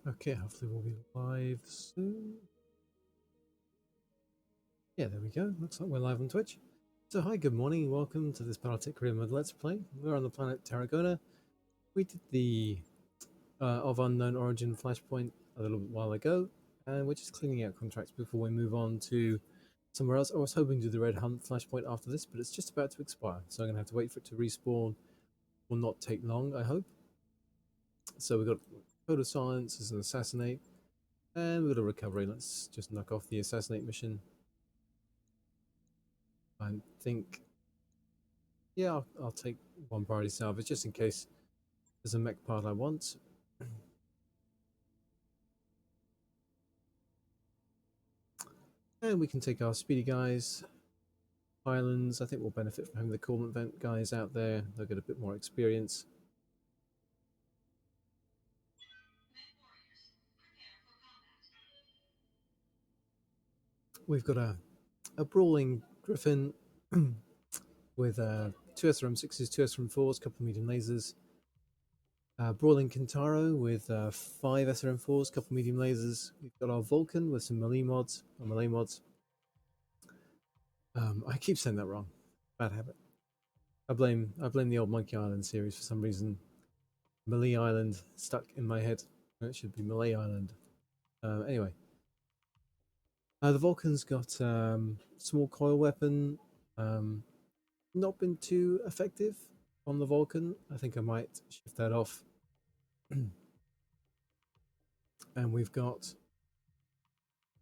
Okay, hopefully we'll be live soon. Yeah, there we go. Looks like we're live on Twitch. So hi, good morning, welcome to this Battletech career mode Let's Play. We're on the planet Tarragona. We did the of unknown origin flashpoint a little while ago, and we're just cleaning out contracts before we move on to somewhere else. I was hoping to do the Red Hunt flashpoint after this, but it's just about to expire, so I'm going to have to wait for it to respawn. Will not take long, I hope. So we've got Code of Silence as an assassinate, and we've got a recovery. Let's just knock off the assassinate mission. I think, yeah, I'll take one priority salvage just in case there's a mech part I want. And we can take our speedy guys. Islands, I think we'll benefit from having the coolment vent guys out there. They'll get a bit more experience. We've got a brawling Griffin with 2 SRM6s, 2 SRM4s, a couple of medium lasers. Brawling Kintaro with 5 SRM4s, a couple of medium lasers. We've got our Vulcan with some melee mods. I keep saying that wrong. Bad habit. I blame the old Monkey Island series for some reason. Malay Island stuck in my head. It should be Malay Island. Anyway, the Vulcan's got small coil weapon. Not been too effective on the Vulcan. I think I might shift that off. And we've got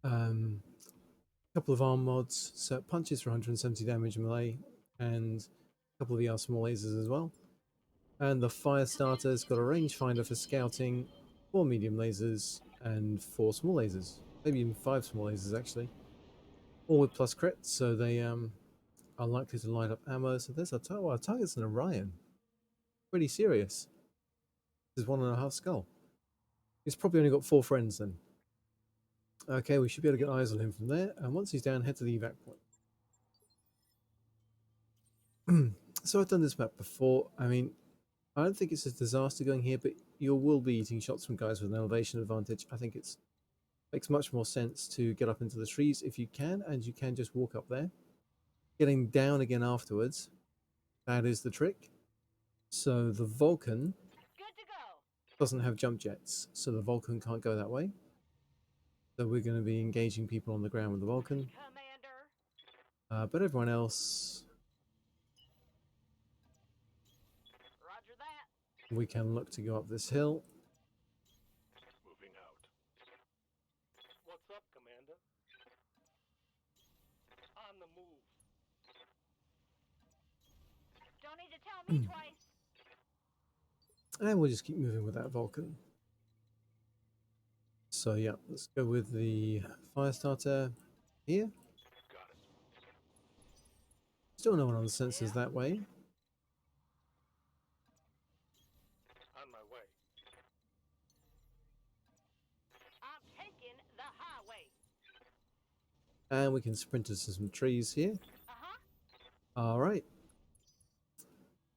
a couple of arm mods. So punches for 170 damage melee, and a couple of ER small lasers as well. And the fire starter's got a rangefinder for scouting, 4 medium lasers, and 4 small lasers. Maybe even 5 small lasers actually. All with plus crit, so they are likely to light up ammo. So there's our target's an Orion. Pretty serious. This is 1.5 skull. He's probably only got 4 friends then. Okay, we should be able to get eyes on him from there. And once he's down, head to the evac point. So I've done this map before. I mean, I don't think it's a disaster going here, but you will be eating shots from guys with an elevation advantage. I think it makes much more sense to get up into the trees if you can, and you can just walk up there. Getting down again afterwards, that is the trick. So the Vulcan doesn't have jump jets, so the Vulcan can't go that way. So we're going to be engaging people on the ground with the Vulcan. But everyone else, Roger that. we can look to go up this hill. Moving out. What's up, Commander? On the move. Don't need to tell me twice. And we'll just keep moving with that Vulcan. So yeah, let's go with the fire starter here. Got it. Still no one on the sensors that way. On my way. I'm taking the highway. And we can sprint into some trees here. Alright.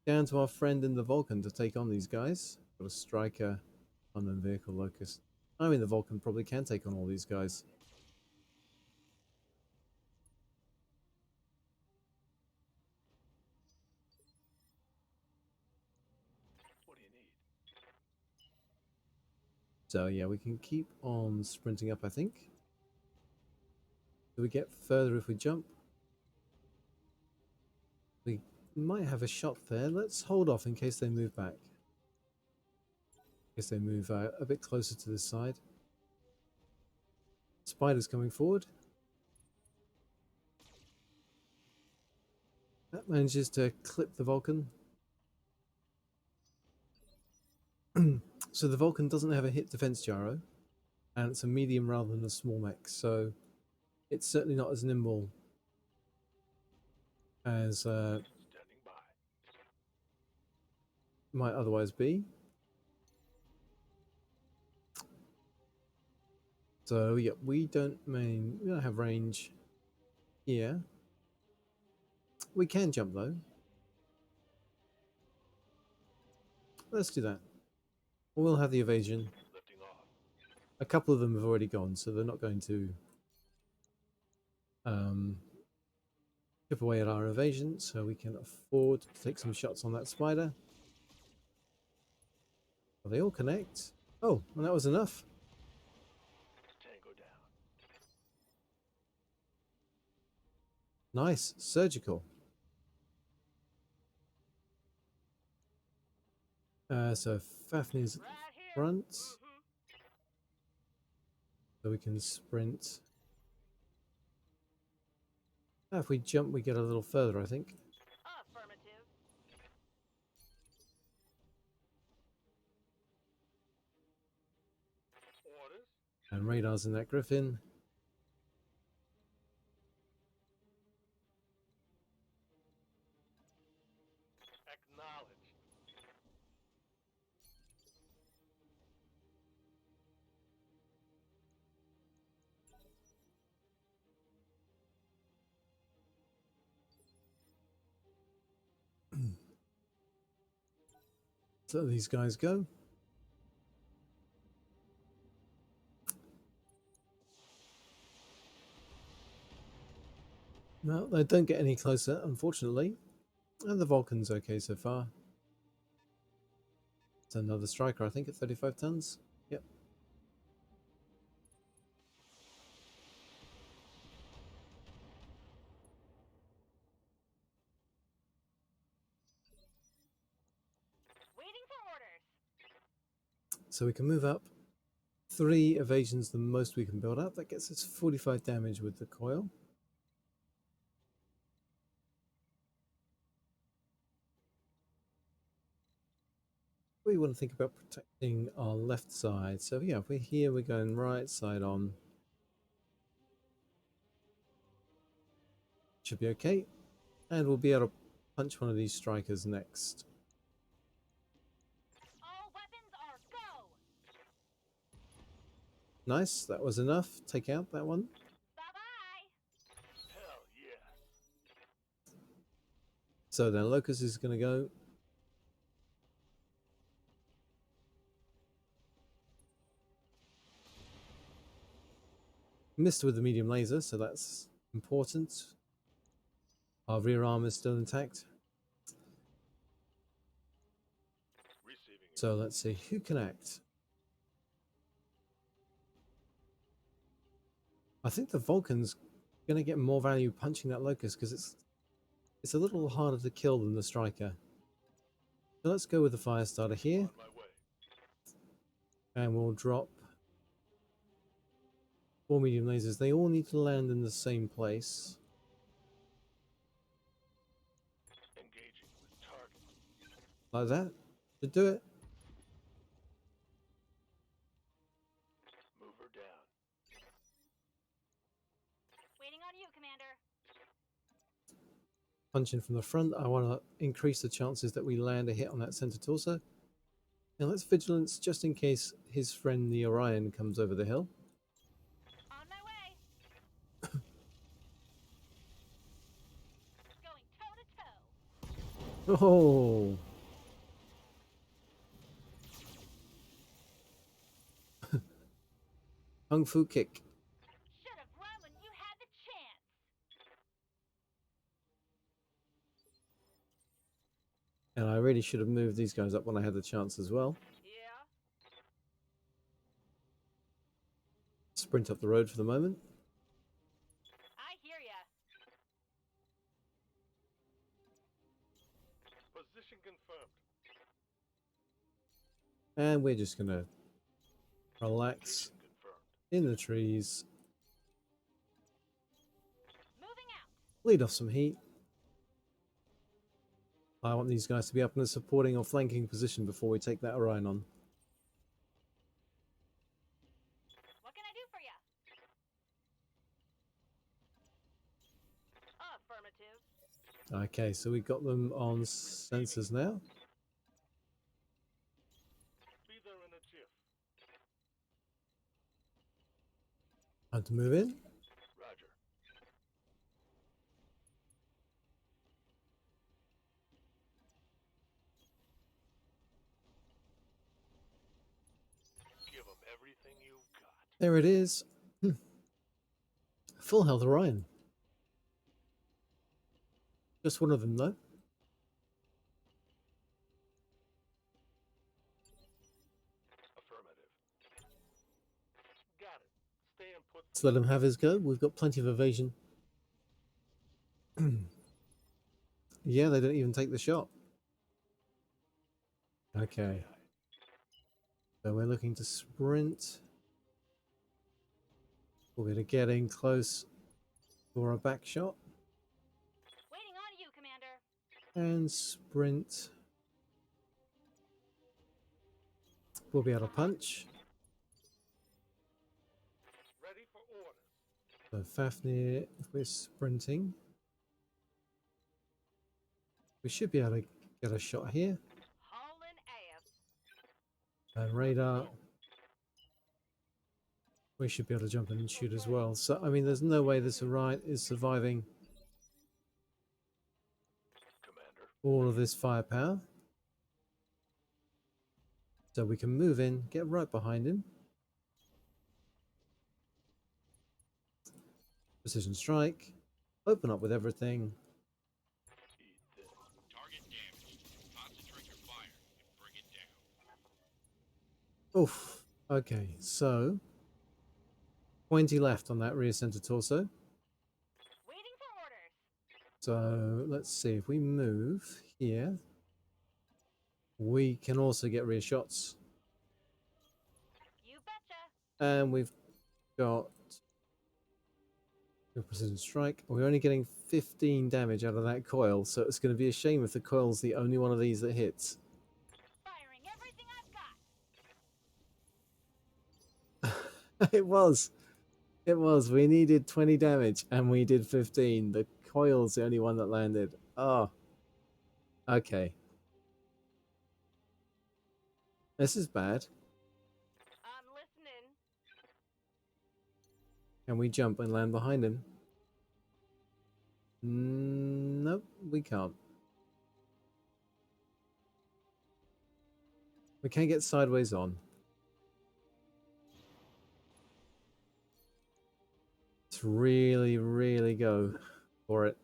Down to our friend in the Vulcan to take on these guys. Got a striker, unknown vehicle locust. I mean, the Vulcan probably can take on all these guys. What do you need? So yeah, we can keep on sprinting up, I think. Do we get further if we jump? We might have a shot there. Let's hold off in case they move back. In case they move a bit closer to this side. Spider's coming forward. That manages to clip the Vulcan. So the Vulcan doesn't have a hit defense gyro, and it's a medium rather than a small mech, so it's certainly not as nimble as Standing by. might otherwise be. So yeah, we don't have range here. We can jump though. Let's do that. We'll have the evasion. Lifting off. a couple of them have already gone, so they're not going to chip away at our evasion, so we can afford to take some shots on that spider. Will they all connect? Oh, and that was enough. Tango down. Nice. Surgical. So Fafnir's Right here. front, Mm-hmm. so we can sprint. If we jump, we get a little further, I think. Affirmative. Orders. And radar's in that Griffin. Acknowledged. So these guys go. No, they don't get any closer, unfortunately. And the Vulcan's okay so far. It's another striker, I think, at 35 tons. Yep. Waiting for orders. So we can move up. 3 evasions, the most we can build up. That gets us 45 damage with the coil. We want to think about protecting our left side. So yeah, if we're here, we're going right side on. Should be okay. And we'll be able to punch one of these strikers next. All weapons are go. Nice, that was enough. Take out that one. Bye-bye. Hell yeah. So then Locust is going to go. Missed with the medium laser, so that's important. Our rear arm is still intact. Receiving it. So let's see who can act. I think the Vulcan's going to get more value punching that Locust because it's a little harder to kill than the Striker. So let's go with the Firestarter here, On my way. and we'll drop 4 medium lasers. They all need to land in the same place. Engaging with target. Like that. To do it. Move her down. Waiting on you, Commander. Punching from the front. I want to increase the chances that we land a hit on that center torso. And let's vigilance just in case his friend the Orion comes over the hill. On my way. Going toe-to-toe. Oh! Kung Fu kick. Should have run when you had the chance. And I really should have moved these guys up when I had the chance as well. Yeah. Sprint up the road for the moment. I hear ya. Position confirmed. And we're just going to relax Position confirmed. in the trees, Moving out. bleed off some heat. I want these guys to be up in a supporting or flanking position before we take that Orion on. What can I do for ya? Affirmative. Okay, so we got them on sensors now. Be there in a jiff. Time to move in. Roger. Give them everything everything you've got. There it is. Full health Orion. Just one of them, though. Affirmative. Got it. Stay and put. Let's let him have his go. We've got plenty of evasion. Yeah, they don't even take the shot. Okay. So we're looking to sprint. We're going to get in close for a back shot. Waiting on you, Commander. And sprint. We'll be able to punch. Ready for orders. So Fafnir, if we're sprinting, we should be able to get a shot here. Hauling ass. And radar, we should be able to jump in and shoot as well. So, I mean, there's no way this Orion is surviving Commander. all of this firepower. So we can move in, get right behind him. Precision strike. Open up with everything. Eat this. Target damaged. Concentrate your fire and bring it down. Oof. Okay, so 20 left on that rear center torso. Waiting for orders. So let's see, if we move here, we can also get rear shots. You betcha. And we've got a precision strike. We're only getting 15 damage out of that coil, so it's going to be a shame if the coil's the only one of these that hits. Firing everything I've got. It was. It was. We needed 20 damage and we did 15. The coil's the only one that landed. Oh. Okay. This is bad. I'm listening. Can we jump and land behind him? Nope, we can't. We can't get sideways on. Let's really, really go for it.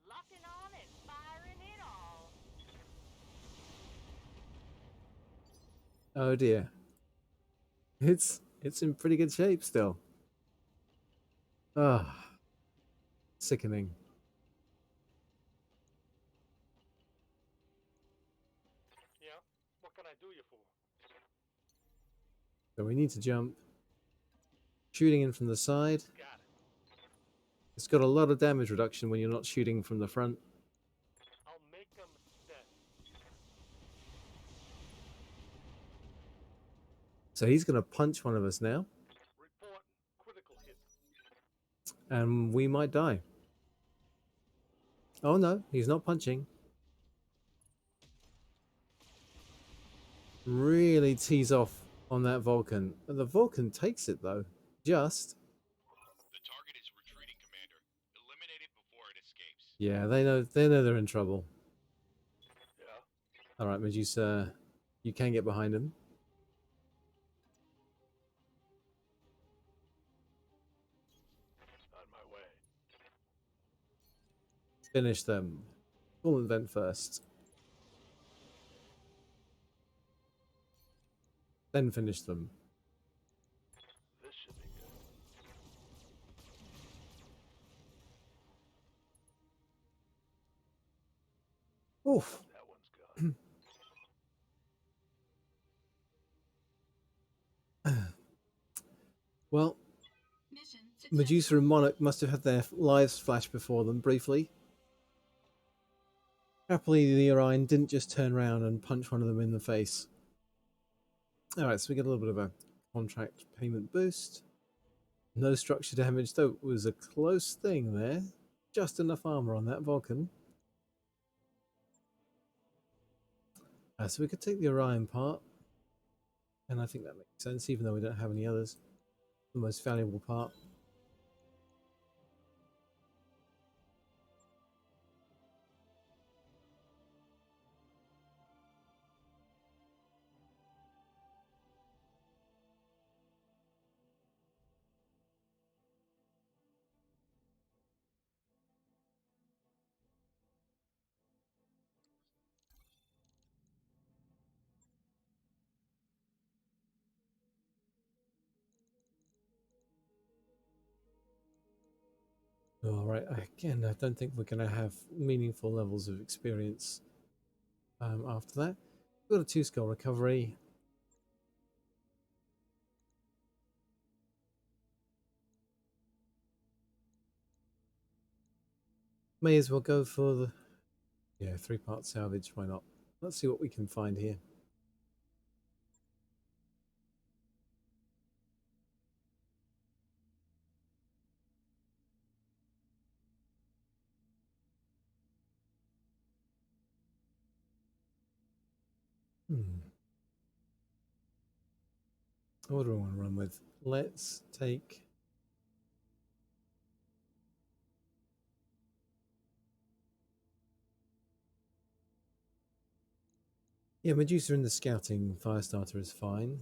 Locking on and firing it all. Oh dear. It's in pretty good shape still. Ah, sickening. Yeah? What can I do you for? So we need to jump. Shooting in from the side. Got it. It's got a lot of damage reduction when you're not shooting from the front. I'll make them dead. So he's going to punch one of us now. Reporting. Critical hit. And we might die. Oh no, he's not punching. Really tease off on that Vulcan. And the Vulcan takes it though. Just. The target is retreating, Commander. Eliminate it before it escapes. Yeah, they know they're in trouble. Yeah? Alright, Medusa, you can get behind him. On my way. Finish them. Full event first. Then finish them. This should be good. Oof. That one's gone. Well, Mission Medusa and Monarch must have had their lives flash before them briefly. Happily, the Orion didn't just turn around and punch one of them in the face. Alright, so we get a little bit of a contract payment boost. No structure damage, though it was a close thing there. Just enough armor on that Vulcan. So we could take the Orion part. And I think that makes sense, even though we don't have any others. The most valuable part. All right. Again, I don't think we're going to have meaningful levels of experience after that. We've got a 2 skill recovery. May as well go for the 3-part salvage. Why not? Let's see what we can find here. What do I want to run with? Let's take... Yeah, Medusa in the scouting Firestarter is fine.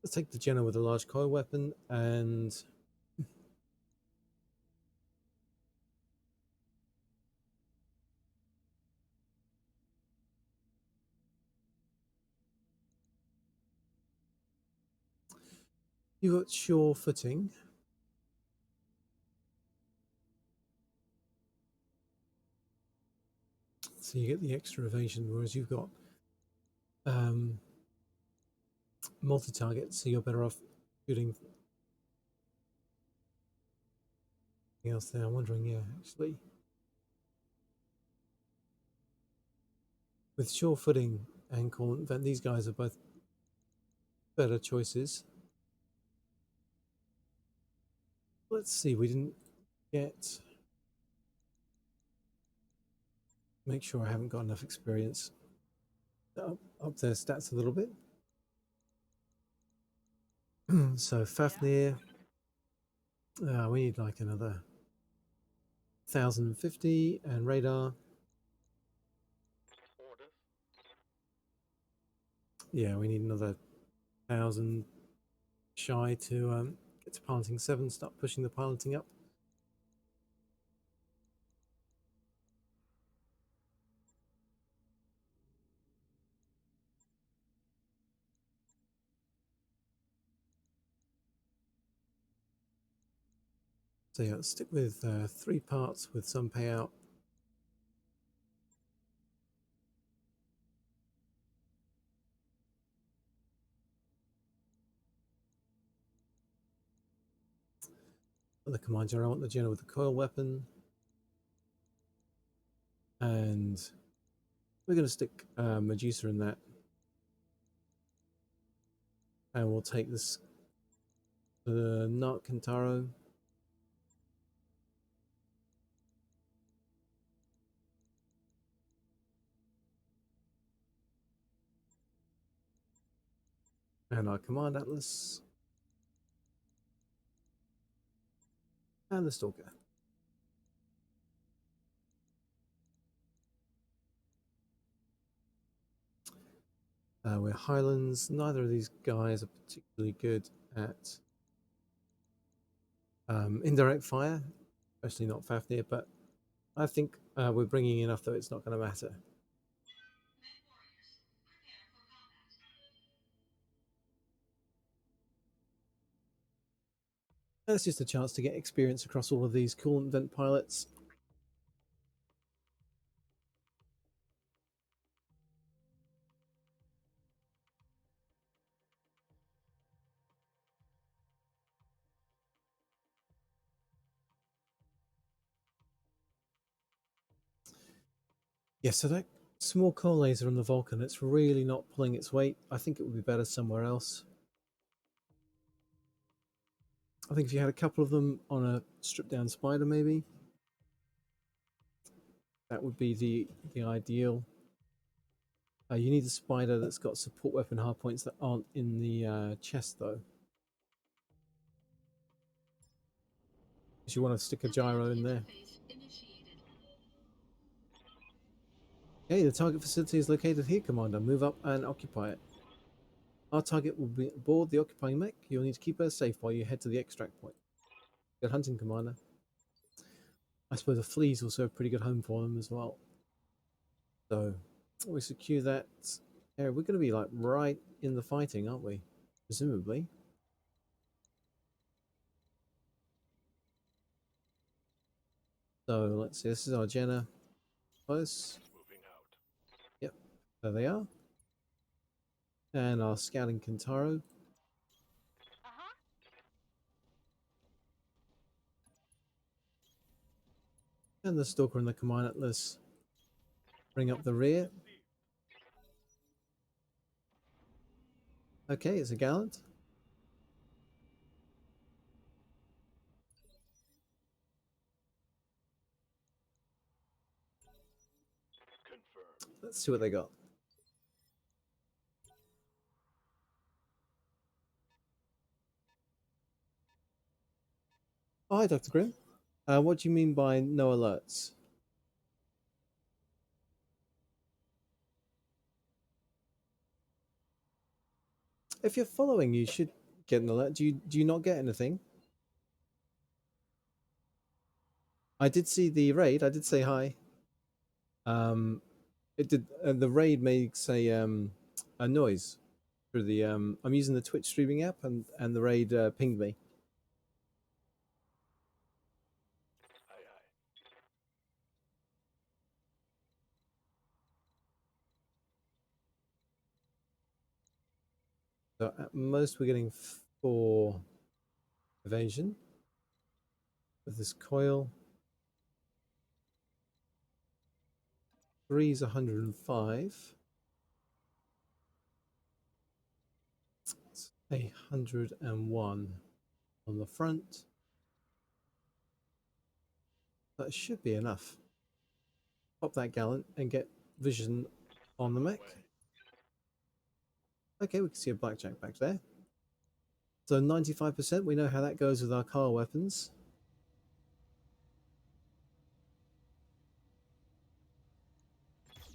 Let's take the Jenna with a large coil weapon and... You've got sure footing. So you get the extra evasion, whereas you've got multi-target, so you're better off shooting anything else there. I'm wondering, yeah, actually. With sure footing and coolant vent, these guys are both better choices. Let's see, we didn't get... Make sure I haven't got enough experience. Up their stats a little bit. So Fafnir, we need like another 1050, and radar. Orders. Yeah, we need another 1000 shy to get to piloting 7. Start pushing the piloting up. So yeah, let's stick with 3 parts with some payout. For the command general, I want the general with the coil weapon. And we're going to stick Medusa in that. And we'll take this Narc Kintaro. And our Command Atlas. And the Stalker. We're Highlands. Neither of these guys are particularly good at indirect fire, especially not Fafnir, but I think we're bringing enough that it's not going to matter. That's just a chance to get experience across all of these coolant vent pilots. Yeah, so that small coal laser on the Vulcan, it's really not pulling its weight. I think it would be better somewhere else. I think if you had a couple of them on a stripped down spider, maybe that would be the ideal. You need a spider that's got support weapon hardpoints that aren't in the chest, though. Because you want to stick a gyro in there. Okay, the target facility is located here, Commander. Move up and occupy it. Our target will be aboard the occupying mech. You'll need to keep her safe while you head to the extract point. Good hunting, Commander. I suppose the fleas also a pretty good home for them as well. So, We secure that area. We're going to be like right in the fighting, aren't we? Presumably. So let's see. This is our Jenna. Close. Moving out. Yep. There they are. And our scouting Kintaro. Uh-huh. And the Stalker and the Combined Atlas bring up the rear. Okay, it's a Gallant. Confirmed. Let's see what they got. Oh, hi, Dr. Grimm. What do you mean by no alerts? If you're following, you should get an alert. Do you not get anything? I did see the raid. I did say hi. It did. The raid makes a noise through the. I'm using the Twitch streaming app, and the raid pinged me. Aye, aye. So at most we're getting 4 evasion with this coil. 3 is 105. It's 101 on the front. That should be enough. Pop that Gallant and get vision on the mech. Okay, we can see a blackjack back there. So 95%, we know how that goes with our car weapons.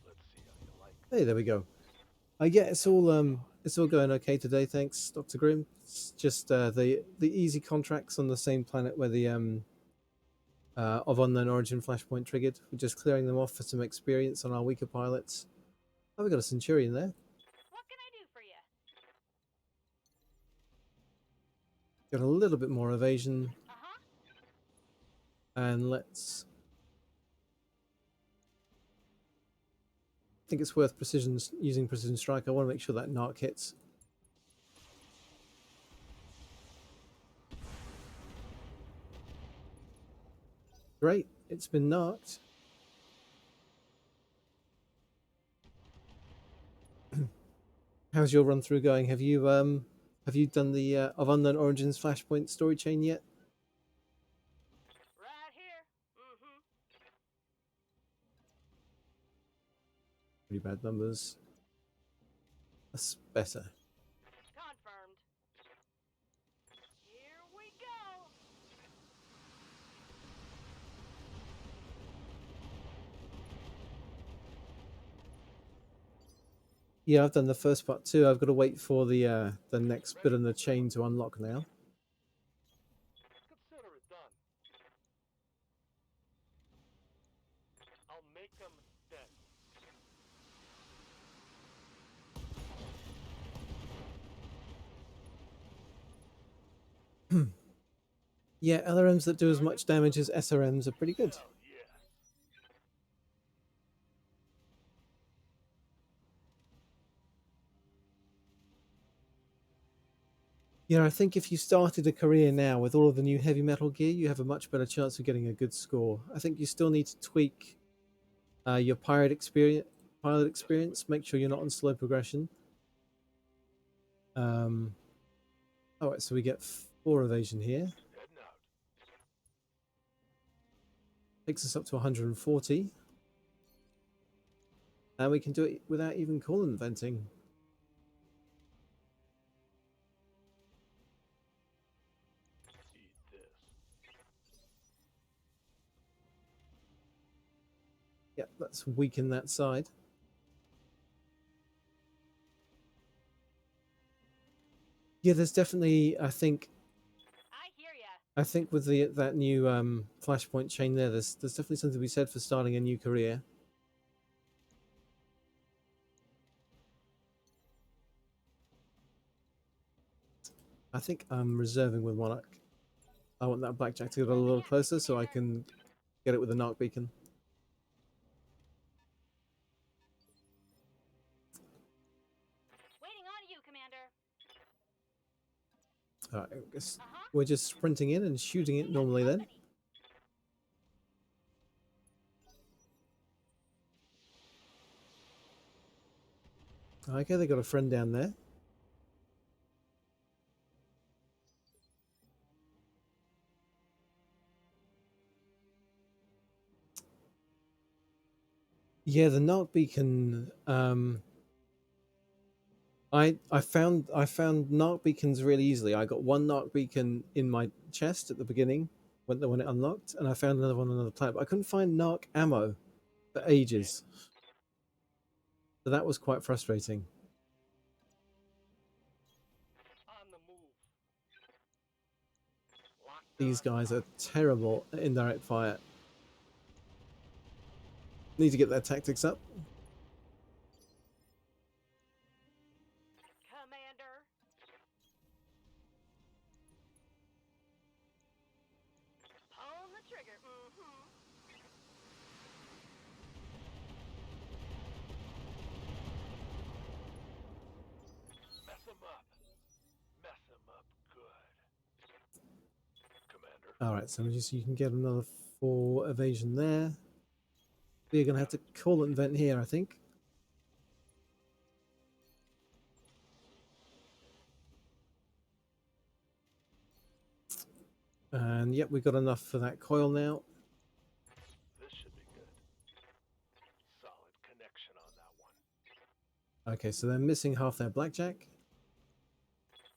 Let's see how you like. Hey, there we go. Yeah, it's all going okay today, thanks, Dr. Grimm. It's just the easy contracts on the same planet where the of unknown origin flashpoint triggered. We're just clearing them off for some experience on our weaker pilots. Oh, we got a Centurion there. What can I do for you? Got a little bit more evasion, Uh-huh. and let's. I think it's worth using precision strike. I want to make sure that narc hits. Great, it's been narked. How's your run through going? Have you done the of unknown origins flashpoint story chain yet? Right here. Mm-hmm. Pretty bad numbers. That's better. Confirmed. Here we go. Yeah, I've done the first part too. I've got to wait for the next bit in the chain to unlock now. Consider it done. I'll make them dead. Yeah, LRMs that do as much damage as SRMs are pretty good. Hell yeah. Yeah, I think if you started a career now with all of the new heavy metal gear, you have a much better chance of getting a good score. I think you still need to tweak your pilot experience. Make sure you're not on slow progression. All right, so we get 4 evasion here. Heading out. Takes us up to 140. And we can do it without even coolant venting. Eat this. Yeah, let's weaken that side. Yeah, there's definitely, I hear ya. I think with that new flashpoint chain there's definitely something to be said for starting a new career. think I'm reserving with Monarch. I want that blackjack to get a little closer so I can get it with a narc beacon. Waiting on you, Commander. Alright, I guess we're just sprinting in and shooting it normally then. Okay, they got a friend down there. Yeah, the narc beacon. I found narc beacons really easily. I got one narc beacon in my chest at the beginning when it unlocked, and I found another one on another planet. But I couldn't find narc ammo for ages, so that was quite frustrating. On the move. Locked These on. guys are terrible at indirect fire. Need to get their tactics up. Commander. Pulling the trigger. Mess him up. Mess him up good. Commander. All right, so you can get another 4 evasion there. We're gonna have to call an event here, I think. And yep, we've got enough for that coil now. This should be good. Solid connection on that one. Okay, so they're missing half their blackjack.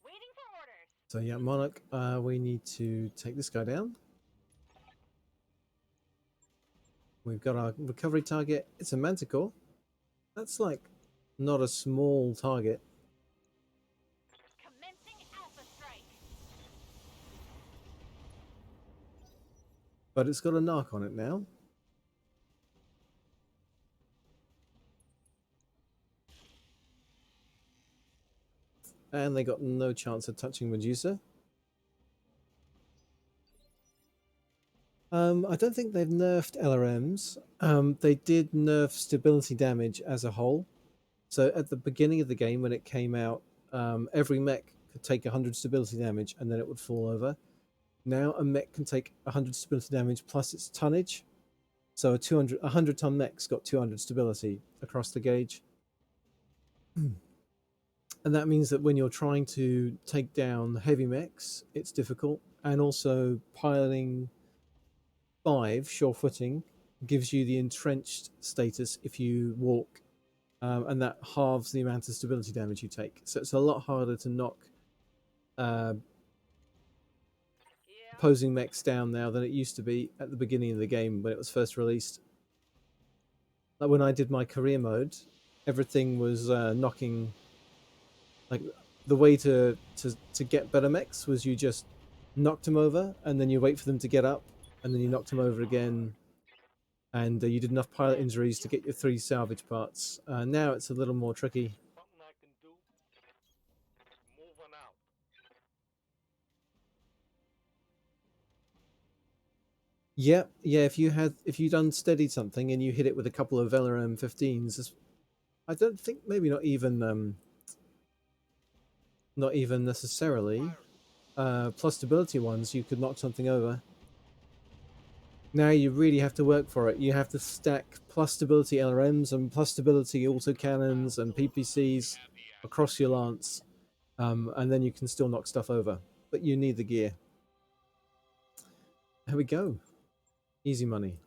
Waiting for orders. So yeah, Monarch, we need to take this guy down. We've got our recovery target. It's a manticore. That's like not a small target. Commencing Alpha Strike. But it's got a narc on it now. And they got no chance of touching Medusa. I don't think they've nerfed LRMs. They did nerf stability damage as a whole. So at the beginning of the game, when it came out, every mech could take 100 stability damage and then it would fall over. Now a mech can take 100 stability damage plus its tonnage. So a 100 ton mech's got 200 stability across the gauge. And that means that when you're trying to take down heavy mechs, it's difficult. And also piloting 5 sure footing gives you the entrenched status if you walk, and that halves the amount of stability damage you take. So it's a lot harder to knock opposing mechs down now than it used to be at the beginning of the game when it was first released. Like when I did my career mode, everything was knocking. Like the way to get better mechs was you just knocked them over and then you wait for them to get up and then you knocked them over again, and you did enough pilot injuries to get your 3 salvage parts. Now it's a little more tricky. Something I can do. Moving out. Yeah. If you done steadied something and you hit it with a couple of LRM 15s, I don't think maybe not even necessarily plus stability ones, you could knock something over. Now you really have to work for it. You have to stack plus stability LRMs and plus stability autocannons and PPCs across your lance, and then you can still knock stuff over. But you need the gear. There we go. Easy money.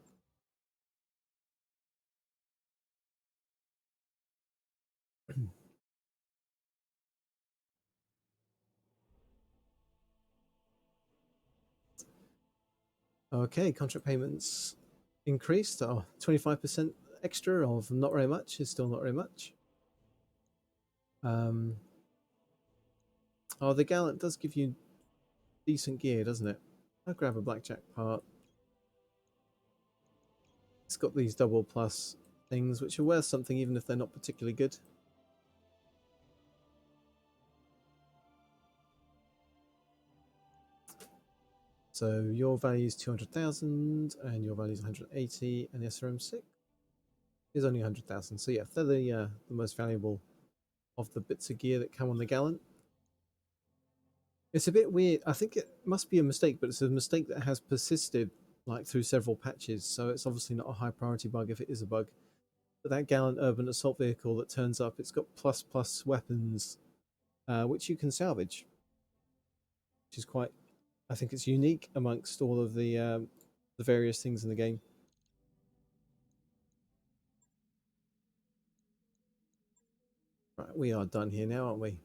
Okay, contract payments increased. Oh, 25% extra of not very much is still not very much. Oh, the Gallant does give you decent gear, doesn't it? I'll grab a blackjack part. It's got these double plus things, which are worth something even if they're not particularly good. So your value is 200,000 and your value is 180, and the SRM6 is only 100,000. So yeah, they're the most valuable of the bits of gear that come on the Gallant. It's a bit weird. I think it must be a mistake, but it's a mistake that has persisted like through several patches. So it's obviously not a high priority bug if it is a bug. But that Gallant urban assault vehicle that turns up, it's got plus weapons, which you can salvage, which is quite. I think it's unique amongst all of the various things in the game. Right, we are done here now, aren't we?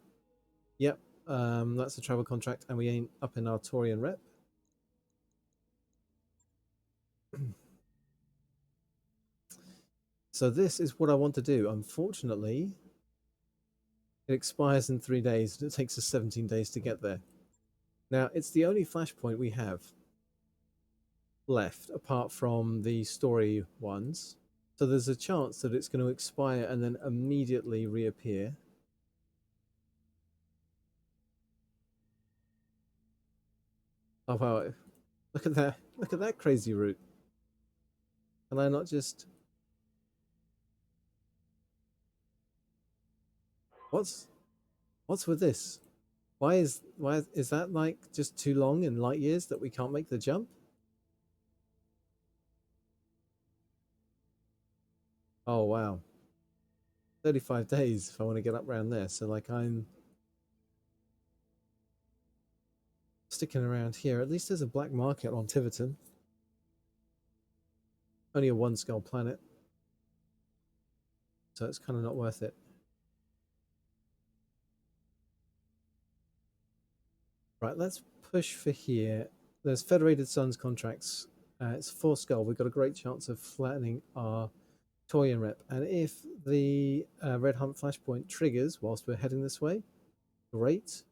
Yep, that's a travel contract, and we ain't up in our Taurian rep. So this is what I want to do. Unfortunately, it expires in 3 days, and it takes us 17 days to get there. Now, it's the only flashpoint we have left, apart from the story ones. So there's a chance that it's going to expire and then immediately reappear. Oh wow, look at that. Look at that crazy route. Can I not just... What's with this? Why is that like just too long in light years that we can't make the jump? Oh wow. 35 days if I want to get up around there. So like I'm sticking around here. At least there's a black market on Tiverton. Only a one skull planet. So it's kind of not worth it. Right, let's push for here. There's Federated Suns contracts. It's 4 skull. We've got a great chance of flattening our Torian rep. And if the Red Hunt Flashpoint triggers whilst we're heading this way, great.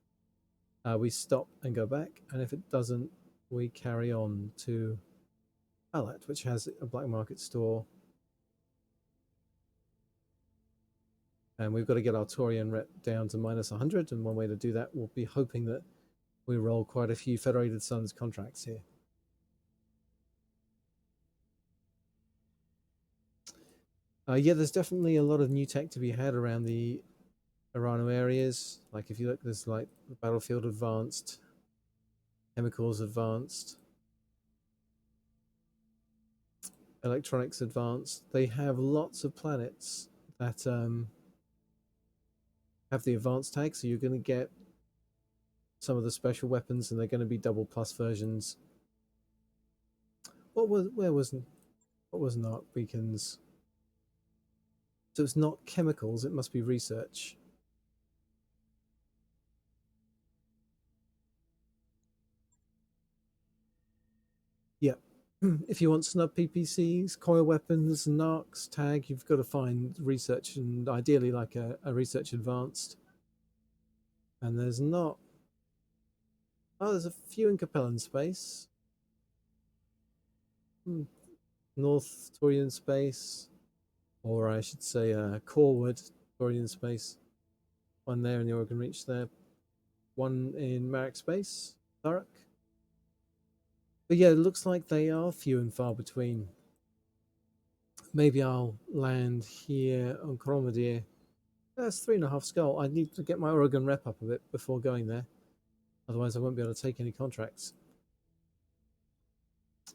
We stop and go back. And if it doesn't, we carry on to Alat, which has a black market store. And we've got to get our Torian rep down to minus 100. And one way to do that will be hoping that we roll quite a few Federated Suns contracts here. Yeah, there's definitely a lot of new tech to be had around the Arano areas. Like if you look, there's like Battlefield Advanced, Chemicals Advanced, Electronics Advanced. They have lots of planets that have the advanced tag, so you're going to get some of the special weapons, and they're going to be double plus versions. What was not beacons? So it's not chemicals, it must be research. Yeah. If you want snub PPCs, coil weapons, narcs, tag, you've got to find research, and ideally like a research advanced. And there's not... Oh, there's a few in Capellan space. North Torian space. Or I should say Corwood Torian space. One there in the Oregon Reach there. One in Marek space, Thurrock. But yeah, it looks like they are few and far between. Maybe I'll land here on Coromadir. That's 3.5 skull. I need to get my Oregon rep up a bit before going there. Otherwise I won't be able to take any contracts.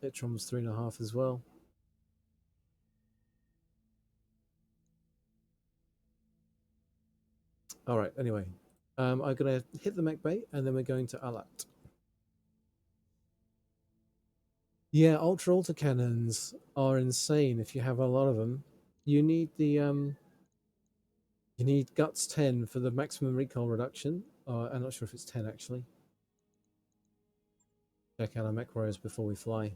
Itrom's 3.5 as well. Alright, anyway. I'm going to hit the mech bay and then we're going to Alat. Yeah, ultra cannons are insane if you have a lot of them. You need the you need guts 10 for the maximum recoil reduction. I'm not sure if it's 10 actually. Check out our mech warriors before we fly.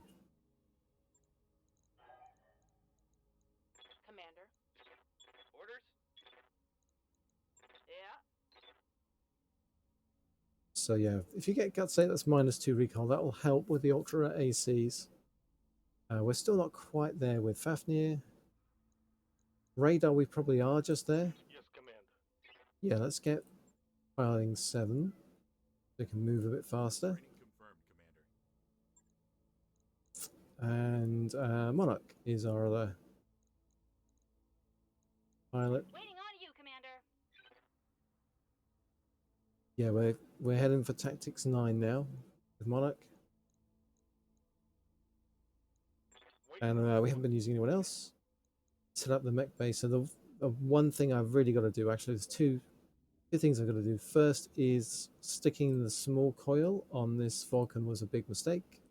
Commander. Orders? Yeah. So yeah, if you get guts 8, that's -2 recoil. That will help with the ultra ACs. We're still not quite there with Fafnir. Radar, we probably are just there. Yes, Commander. Yeah, let's get filing 7. They can move a bit faster. Reading confirmed, Commander. And Monarch is our other pilot. Waiting on you, Commander. Yeah, we're heading for Tactics 9 now with Monarch. And we haven't been using anyone else. Set up the mech base. So the one thing I've really got to do, actually, there's two things I've got to do. First is sticking the small coil on this Vulcan was a big mistake.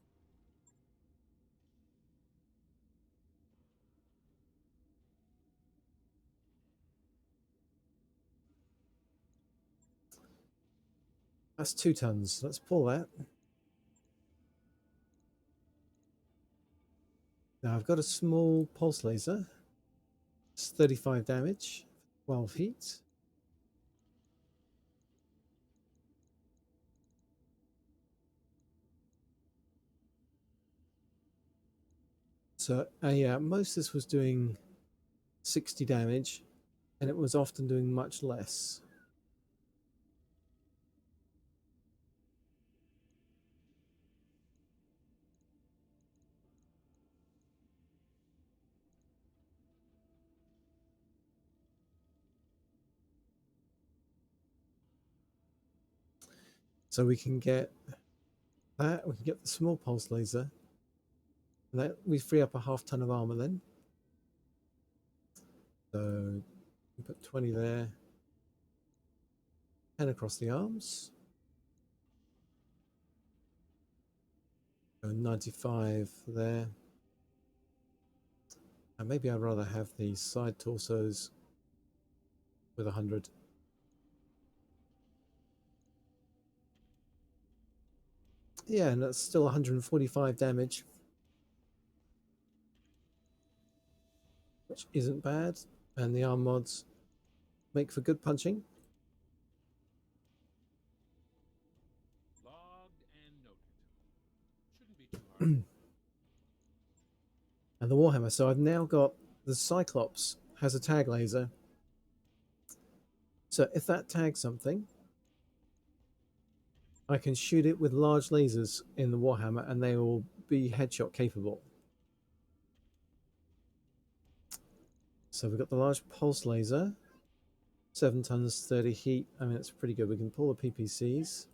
That's 2 tons. Let's pull that. Now I've got a small pulse laser. It's 35 damage, 12 heat. So yeah, most of this was doing 60 damage, and it was often doing much less. So we can get that, we can get the small pulse laser, and that we free up a half ton of armor then. So we put 20 there, 10 across the arms. So 95 there. And maybe I'd rather have the side torsos with 100. Yeah, and that's still 145 damage, which isn't bad. And the arm mods make for good punching. Logged and noted. Shouldn't be too hard. And the Warhammer. So I've now got the Cyclops has a tag laser. So if that tags something, I can shoot it with large lasers in the Warhammer and they will be headshot capable. So we've got the large pulse laser, 7 tons, 30 heat. I mean, it's pretty good. We can pull the PPCs.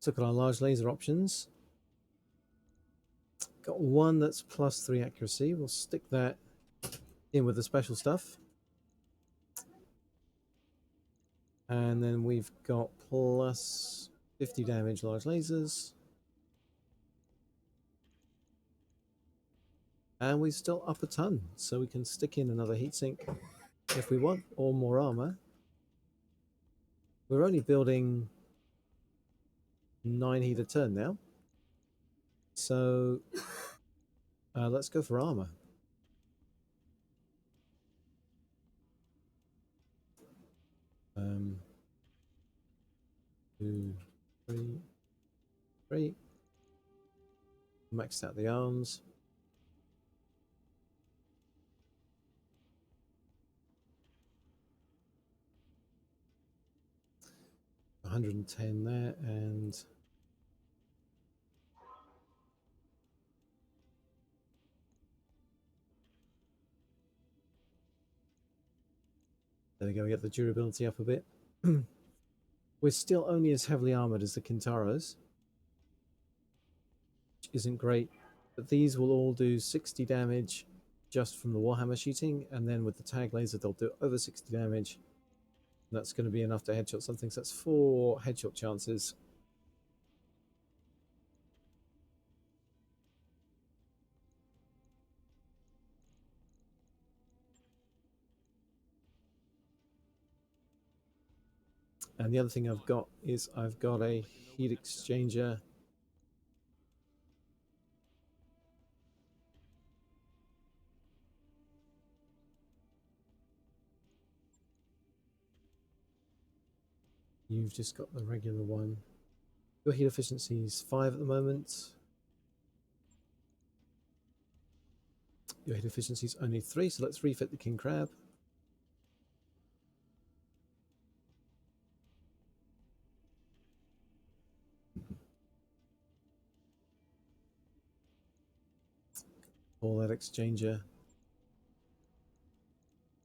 So look at our large laser options. Got one that's +3 accuracy. We'll stick that in with the special stuff. And then we've got +50 damage large lasers. And we're still up a ton, so we can stick in another heatsink if we want, or more armor. We're only building 9 heat a turn now. So let's go for armor. Two, three. Maxed out the arms. $110 there, and there we go. We get the durability up a bit. We're still only as heavily armored as the Kintaros, which isn't great, but these will all do 60 damage just from the Warhammer shooting, and then with the tag laser they'll do over 60 damage. And that's going to be enough to headshot something, so that's 4 headshot chances. And the other thing I've got is I've got a heat exchanger. You've just got the regular one. Your heat efficiency is 5 at the moment. Your heat efficiency is only 3, so let's refit the King Crab. pull that exchanger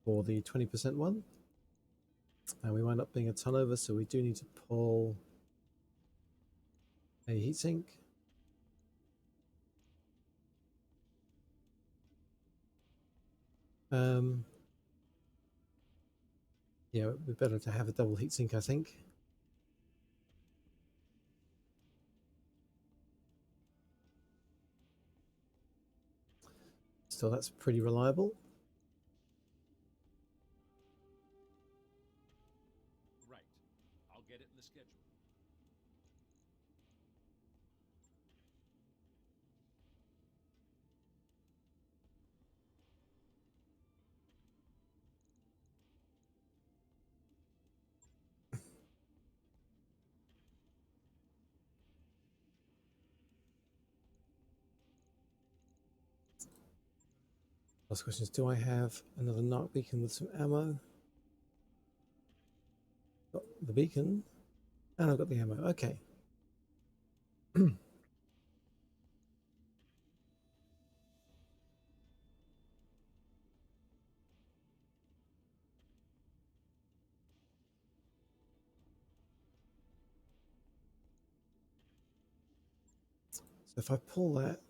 for the 20% one. And we wind up being a ton over, so we do need to pull a heatsink. Yeah, it would be better to have a double heatsink, I think. Still, that's pretty reliable. Right. I'll get it in the schedule. Last question is, do I have another narc beacon with some ammo? Got the beacon, and I've got the ammo. Okay. So if I pull that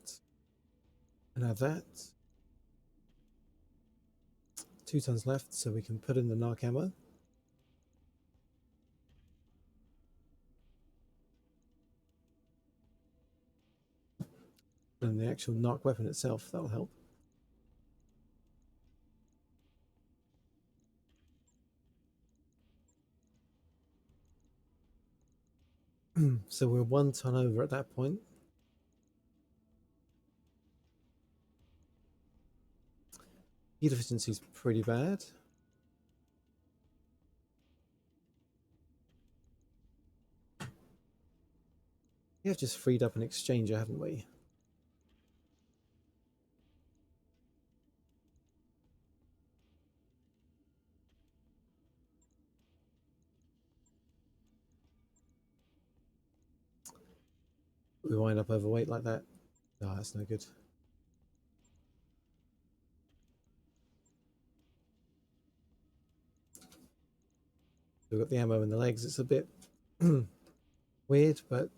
and have that, 2 tons left, so we can put in the narc ammo. And the actual narc weapon itself, that'll help. So we're 1 ton over at that point. Heat efficiency is pretty bad. We have just freed up an exchanger, haven't we? We wind up overweight like that. Ah, that's no good. We've got the ammo in the legs. It's a bit weird, but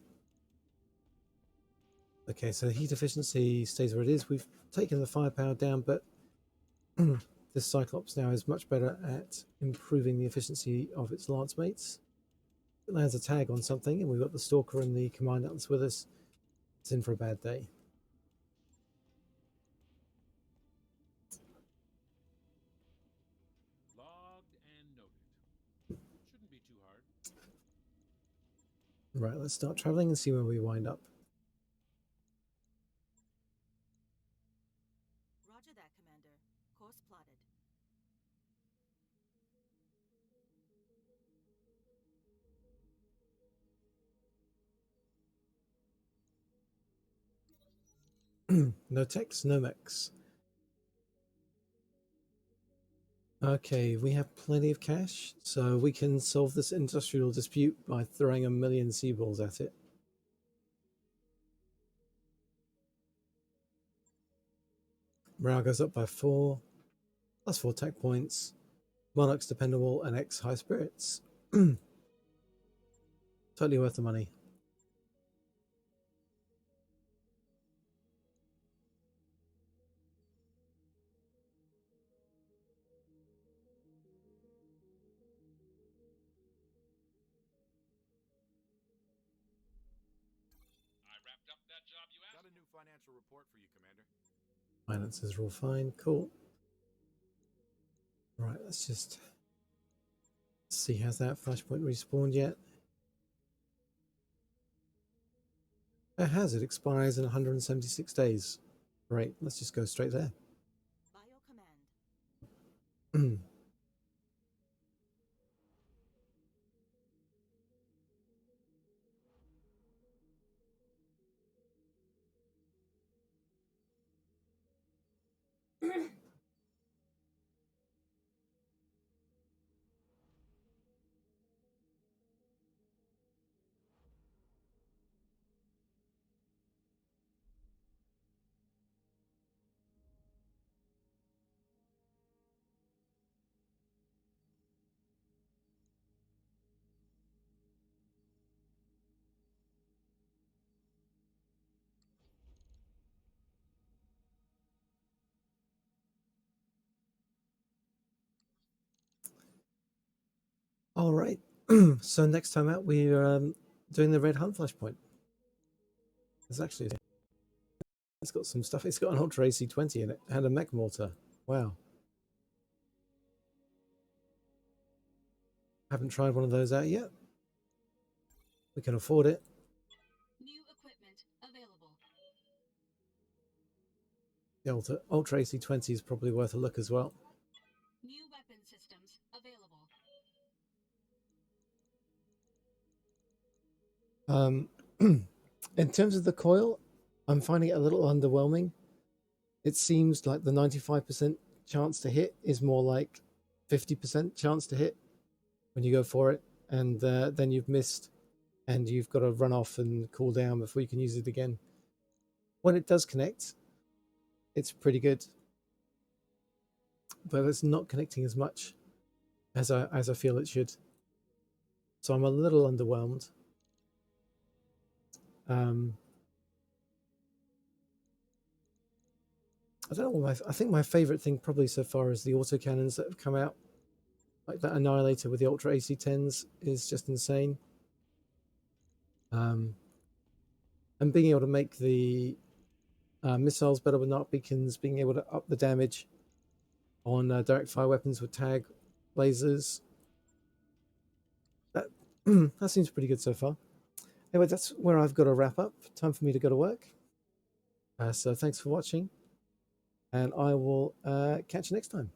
okay. So the heat efficiency stays where it is. We've taken the firepower down, but this Cyclops now is much better at improving the efficiency of its lance mates. It lands a tag on something, and we've got the Stalker and the Command Atlas with us. It's in for a bad day. Logged and noted. Shouldn't be too hard. Right, let's start traveling and see where we wind up. Roger that, Commander. Course plotted. No techs, no mechs. Okay, we have plenty of cash, so we can solve this industrial dispute by throwing 1,000,000 seaballs at it. Morale goes up by 4, plus 4 tech points. Monarch's dependable and X high spirits. Totally worth the money. I wrapped up that job you asked. Got a new financial report for you, Commander. Finances are all fine, cool. Right, let's just see, has that flashpoint respawned yet? It has, it expires in 176 days. Right, let's just go straight there. Bio Command. All right. So next time out, we're doing the red hunt flashpoint. It's got some stuff. It's got an Ultra AC-20 in it and a mech mortar. Wow. Haven't tried one of those out yet. We can afford it. New equipment available. The Ultra AC-20 is probably worth a look as well. New weapon systems available. In terms of the coil, I'm finding it a little underwhelming. It seems like the 95% chance to hit is more like 50% chance to hit when you go for it, and then you've missed and you've got to run off and cool down before you can use it again. When it does connect, it's pretty good, but it's not connecting as much as I feel it should. So I'm a little underwhelmed. I don't know. I think my favorite thing probably so far is the autocannons that have come out. Like that Annihilator with the Ultra AC-10s is just insane. And being able to make the missiles better with NARC beacons, being able to up the damage on direct fire weapons with tag lasers. That that seems pretty good so far. Anyway, that's where I've got to wrap up. Time for me to go to work. So thanks for watching, and I will catch you next time.